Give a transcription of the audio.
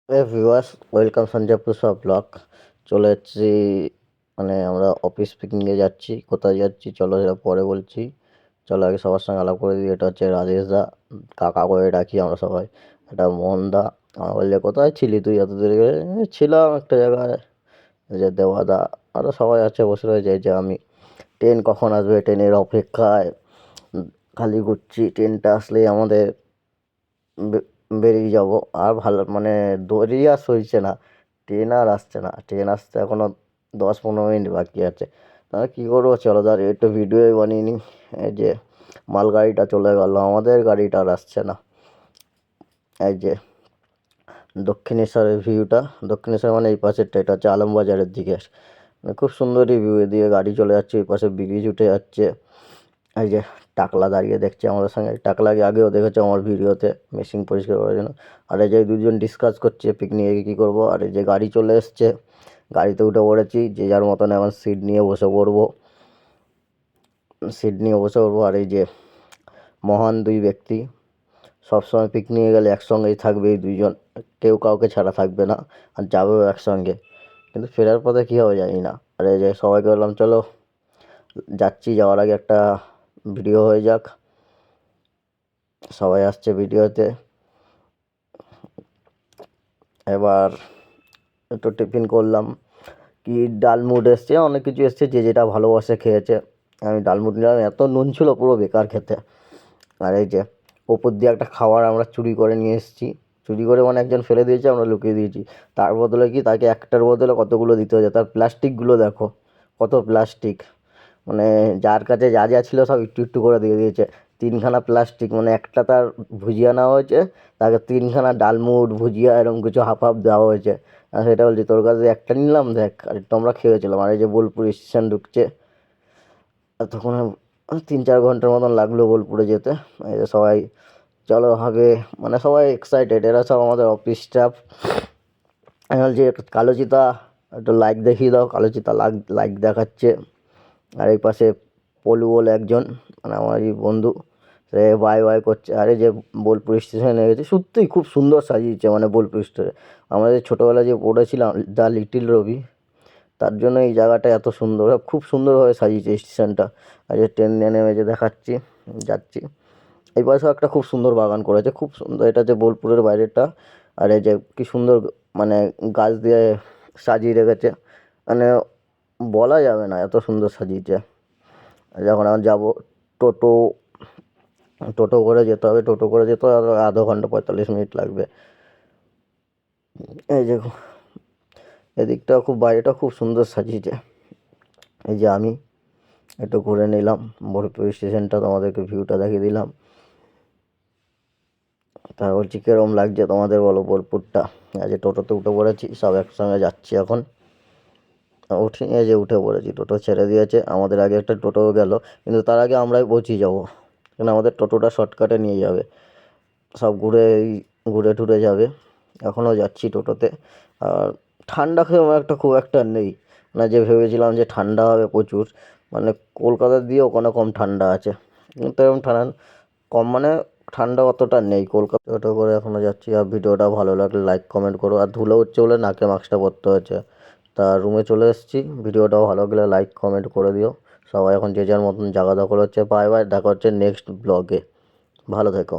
Viewers, welcome Sanjay Pushpa blog. চলে এসেছি, মানে আমরা অফিস পিকনিকে যাচ্ছি। কোথায় যাচ্ছি চলো সেটা পরে বলছি। চলো আগে সবার সঙ্গে আলাপ করে দিই। এটা হচ্ছে রাজেশ দা, কাকা করে ডাকি আমরা সবাই। এটা মোহন দা। আমার বললে কোথায় ছিলি তুই এত দূরে গেলে? ছিলাম একটা জায়গায়। এই যে দেওয়া দা, আরও সবাই আছে বসে রয়েছে। এই যে আমি ট্রেন কখন আসবে ট্রেনের অপেক্ষায় খালি ঘুরছি। ট্রেনটা আসলেই আমাদের বেরিয়ে যাব। আর ভালো মানে দড়ি আর সইছে না, ট্রেন আর আসছে না। ট্রেন আসতে এখনও 10-15 মিনিট বাকি আছে। তাহলে কী করবো, চলো ধর একটু ভিডিওই বানিয়ে নিই। এই যে মালগাড়িটা চলে গেল, আমাদের গাড়িটা আর আসছে না। এই যে দক্ষিণেশ্বরের ভিউটা, দক্ষিণেশ্বর মানে এই পাশেরটা, এটা হচ্ছে আলমবাজারের দিকে। মানে খুব সুন্দরই ভিউ, এদিকে গাড়ি চলে যাচ্ছে, এই পাশে ব্রিজ উঠে যাচ্ছে। এই যে টাকলা দাঁড়িয়ে দেখছে আমাদের সঙ্গে। টাকলাকে আগেও দেখেছে আমার ভিডিওতে মেশিন পরিষ্কার করার জন্য। আর এই যে দুজন ডিসকাস করছে পিকনিকে কী করবো। আর এই যে গাড়ি চলে এসছে, গাড়িতে উঠে পড়েছি। যে যার মতন এখন সিট নিয়ে বসে পড়বো, আর এই যে মহান দুই ব্যক্তি, সবসময় পিকনিকে গেলে একসঙ্গেই থাকবে এই দুইজন, কেউ কাউকে ছাড়া থাকবে না, আর যাবেও একসঙ্গে। কিন্তু ফেরার পথে কী হবে জানি না। আর এই যে সবাইকে বললাম চলো যাচ্ছি, যাওয়ার আগে একটা ভিডিও হয়ে যাক। সবাই আসছে ভিডিওতে। এবার একটু টিফিন করলাম, কি ডালমুড এসছে, অনেক কিছু এসছে, যে যেটা ভালোবাসে খেয়েছে। আমি ডালমুড নিলাম, এত নুন ছিল পুরো বেকার খেতে। আর এই যে ওপর দিয়ে একটা খাবার আমরা চুরি করে নিয়ে এসেছি। চুরি করে মানে একজন ফেলে দিয়েছে, আমরা লুকিয়ে দিয়েছি। তার বদলে কি, তাকে একটার বদলে কতগুলো দিতে হয়েছে। তার প্লাস্টিকগুলো দেখো, কত প্লাস্টিক। মানে যার কাছে যা যা ছিল সব একটু একটু করে দিয়ে দিয়েছে। 3খানা প্লাস্টিক, মানে একটা তার ভুজিয়া নেওয়া হয়েছে, তাকে 3খানা ডালমুট ভুজিয়া এরকম কিছু হাফ হাফ দেওয়া হয়েছে। আর সেটা বলছি তোর কাছে একটা নিলাম দেখ, আর একটু আমরা খেয়েছিলাম। আর এই যে বোলপুর স্টেশন ঢুকছে, তখন 3-4 ঘন্টার মতন লাগলো বোলপুরে যেতে। এই যে সবাই চলো হবে, মানে সবাই এক্সাইটেড। এরা সব আমাদের অফিস স্টাফ। আমি বলছি একটু কালো চিতা, একটু লাইক দেখিয়ে দাও। কালো চিতা লাইক দেখাচ্ছে। আর এই পাশে পলু বলে একজন, মানে আমারই বন্ধু, সে বাই বাই করছে। আরে যে বোলপুর স্টেশনে গেছে, সত্যিই খুব সুন্দর সাজিয়েছে। মানে বোলপুর স্টেশনে আমাদের ছোটোবেলায় যে পড়েছিলাম দ্য লিটিল রবি, তার জন্য এই জায়গাটা এত সুন্দর, খুব সুন্দরভাবে সাজিয়েছে স্টেশনটা। আর যে ট্রেন নেমে যে দেখাচ্ছি যাচ্ছি। এই পাশেও একটা খুব সুন্দর বাগান করেছে, খুব সুন্দর। এটা হচ্ছে বোলপুরের বাইরেটা। আর এই যে কি সুন্দর, মানে গাছ দিয়ে সাজিয়ে রেখেছে, মানে বলা যাবে না এত সুন্দর সাজিয়েছে। যখন আমি যাবো, টোটো টোটো করে যেতে হবে। টোটো করে যেতে হবে, আধা ঘন্টা 45 মিনিট লাগবে। এই যে এদিকটা খুব, বাইরেটা খুব সুন্দর সাজিয়েছে। এই যে আমি একটু ঘুরে নিলাম বোলপুর স্টেশনটা, তোমাদেরকে ভিউটা দেখিয়ে দিলাম। তা বলছি কীরকম লাগছে তোমাদের বলো বোলপুরটা। আজ টোটোতে উঠে পড়েছি, সব একসঙ্গে যাচ্ছি এখন। উঠে এই যে উঠে পড়েছি, টোটো ছেড়ে দিয়েছে। আমাদের আগে একটা টোটো গেল, কিন্তু তার আগে আমরাই পৌঁছে যাব, কেন আমাদের টোটোটা শর্টকাটে নিয়ে যাবে। সব ঘুরে টুরে যাবে। এখনও যাচ্ছি টোটোতে। আর ঠান্ডা খুব একটা নেই, না যে ভেবেছিলাম যে ঠান্ডা হবে প্রচুর। মানে কলকাতার দিয়ে ওখানে কম ঠান্ডা আছে, কিন্তু এরকম ঠান্ডা কম, মানে ঠান্ডা অতটা নেই কলকাতা। টোটো করে এখনও যাচ্ছি। আর ভিডিওটা ভালো লাগলে লাইক কমেন্ট করো। আর ধুলো উঠছে বলে নাকে মাস্কটা পরতে হয়েছে। তা রুমে চলে এসেছি। ভিডিওটাও ভালো লাগলে লাইক কমেন্ট করে দিও। সবাই এখন যে যার মতন জায়গা দখল হচ্ছে। বাই বাই, দেখা হচ্ছে নেক্সট ব্লগে। ভালো থেকো।